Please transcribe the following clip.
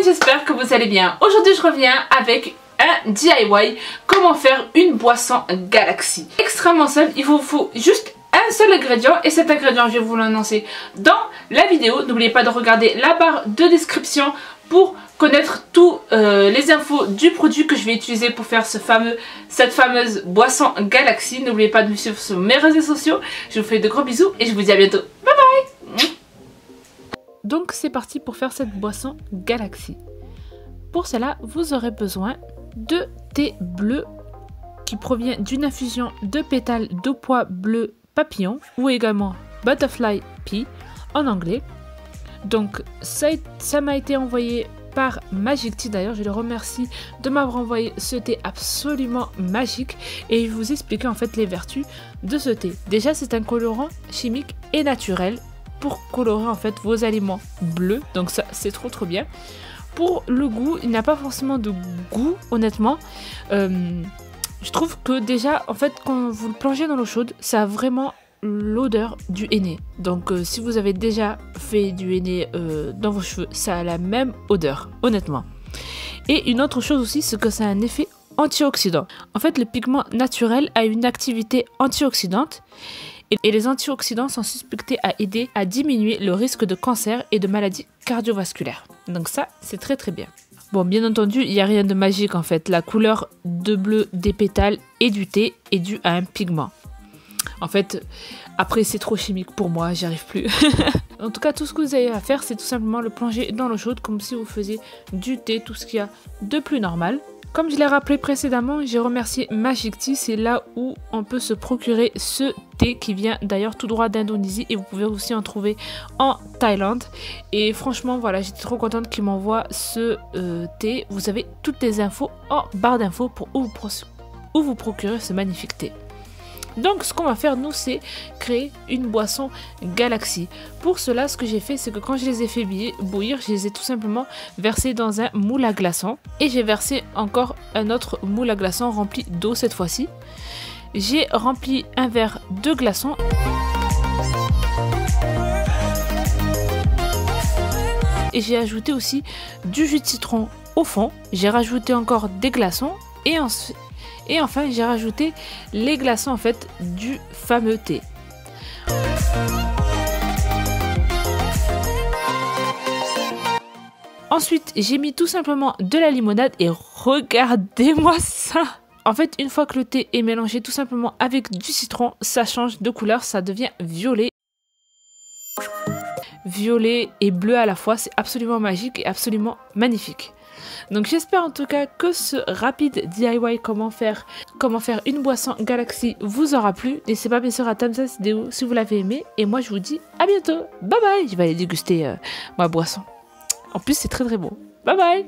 j'espère que vous allez bien. Aujourd'hui je reviens avec un DIY, comment faire une boisson Galaxy. Extrêmement simple, il vous faut juste un seul ingrédient et cet ingrédient je vais vous l'annoncer dans la vidéo. N'oubliez pas de regarder la barre de description pour connaître tous les infos du produit que je vais utiliser pour faire cette fameuse boisson Galaxy. N'oubliez pas de me suivre sur mes réseaux sociaux. Je vous fais de gros bisous et je vous dis à bientôt. Bye bye. Donc c'est parti pour faire cette boisson Galaxy. Pour cela, vous aurez besoin de thé bleu qui provient d'une infusion de pétales d'eau pois bleu papillon ou également butterfly pea en anglais. Donc ça m'a été envoyé par Magic Tea, d'ailleurs je le remercie de m'avoir envoyé ce thé absolument magique et je vais vous expliquer en fait les vertus de ce thé. Déjà c'est un colorant chimique et naturel pour colorer en fait vos aliments bleus, donc ça c'est trop bien. Pour le goût, il n'a pas forcément de goût honnêtement. Je trouve que déjà en fait quand vous le plongez dans l'eau chaude, ça a vraiment l'odeur du henné. Donc si vous avez déjà fait du henné dans vos cheveux, ça a la même odeur honnêtement. Et une autre chose aussi, c'est que ça a un effet antioxydant. En fait le pigment naturel a une activité antioxydante et les antioxydants sont suspectés à aider à diminuer le risque de cancer et de maladies cardiovasculaires. Donc ça, c'est très bien. Bon, bien entendu, il n'y a rien de magique en fait. La couleur de bleu des pétales et du thé est due à un pigment. En fait, après c'est trop chimique pour moi, j'y arrive plus. En tout cas, tout ce que vous avez à faire, c'est tout simplement le plonger dans l'eau chaude comme si vous faisiez du thé, tout ce qu'il y a de plus normal. Comme je l'ai rappelé précédemment, j'ai remercié Magic Tea, c'est là où on peut se procurer ce thé qui vient d'ailleurs tout droit d'Indonésie et vous pouvez aussi en trouver en Thaïlande. Et franchement, voilà, j'étais trop contente qu'ils m'envoient ce thé. Vous avez toutes les infos en barre d'infos pour où vous procurer ce magnifique thé. Donc ce qu'on va faire nous, c'est créer une boisson Galaxy. Pour cela, ce que j'ai fait, c'est que quand je les ai fait bouillir, je les ai tout simplement versés dans un moule à glaçons. Et j'ai versé encore un autre moule à glaçons rempli d'eau cette fois-ci. J'ai rempli un verre de glaçons. Et j'ai ajouté aussi du jus de citron au fond. J'ai rajouté encore des glaçons et enfin, j'ai rajouté les glaçons en fait du fameux thé. Ensuite, j'ai mis tout simplement de la limonade et regardez-moi ça! En fait, une fois que le thé est mélangé tout simplement avec du citron, ça change de couleur, ça devient violet. Violet et bleu à la fois, c'est absolument magique et absolument magnifique. Donc j'espère en tout cas que ce rapide DIY comment faire une boisson Galaxy vous aura plu. N'hésitez pas bien sûr à thumbs up cette vidéo si vous l'avez aimé. Et moi je vous dis à bientôt. Bye bye. Je vais aller déguster ma boisson. En plus c'est très bon. Bye bye.